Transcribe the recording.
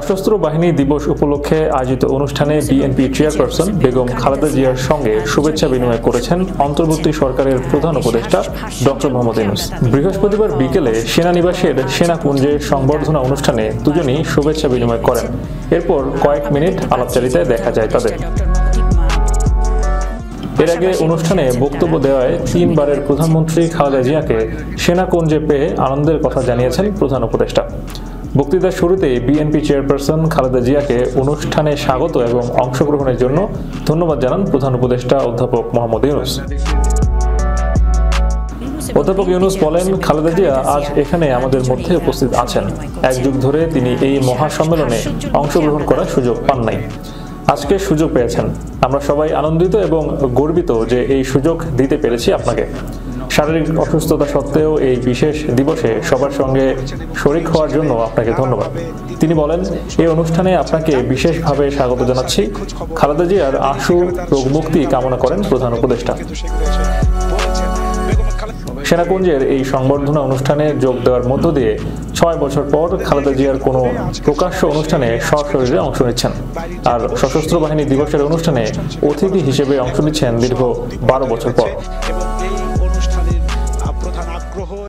সশস্ত্র বাহিনী দিবস উপলক্ষে আয়োজিত অনুষ্ঠানে বিএনপি চেয়ারপারসন বেগম খালেদা জিয়ার সঙ্গে শুভেচ্ছা বিনিময় করেছেন অন্তর্বর্তী সরকারের প্রধান উপদেষ্টা ডক্টর মোহাম্মদ ইউনূস। বৃহস্পতিবার বিকেলে সেনানিবাসের সেনাকুঞ্জে সংবর্ধনা অনুষ্ঠানে দুজনই শুভেচ্ছা বিনিময় করেন। এরপর কয়েক মিনিট আলাপচারিতায় দেখা যায় তাদের। এর আগে অনুষ্ঠানে বক্তব্য দেওয়ায় 3 বারের প্রধানমন্ত্রী খালেদা জিয়াকে সেনাকুঞ্জে পেয়ে আনন্দের কথা জানিয়েছেন প্রধান উপদেষ্টা। বক্তৃতার শুরুতেই বিএনপি চেয়ারপারসন খালেদা জিয়াকে অনুষ্ঠানে স্বাগত এবং অংশগ্রহণের জন্য ধন্যবাদ জানান প্রধান উপদেষ্টা অধ্যাপক মোহাম্মদ ইউনূস। অধ্যাপক ইউনূস বলেন, খালেদা জিয়া আজ এখানে আমাদের মধ্যে উপস্থিত আছেন। এক যুগ ধরে তিনি এই মহাসম্মেলনে অংশগ্রহণ করার সুযোগ পান নাই। আজকে সুযোগ পেয়েছেন। আমরা সবাই আনন্দিত এবং গর্বিত যে এই সুযোগ দিতে পেরেছি আপনাকে। শারীরিক অসুস্থতা সত্ত্বেও এই বিশেষ দিবসে সবার সঙ্গে শরিক হওয়ার জন্য আপনাকে ধন্যবাদ। তিনি বলেন, এই অনুষ্ঠানে আপনাকে বিশেষভাবে স্বাগত জানাচ্ছি। খালেদা জিয়ার আশু রোগমুক্তি কামনা করেন প্রধান উপদেষ্টা। সেনাকুঞ্জের এই সংবর্ধনা অনুষ্ঠানে যোগ দেওয়ার মধ্য দিয়ে 6 বছর পর খালেদা জিয়ার কোনো প্রকাশ্য অনুষ্ঠানে সশরীরে অংশ নিচ্ছেন। আর সশস্ত্র বাহিনী দিবসের অনুষ্ঠানে অতিথি হিসেবে অংশ নিচ্ছেন দীর্ঘ 12 বছর পর।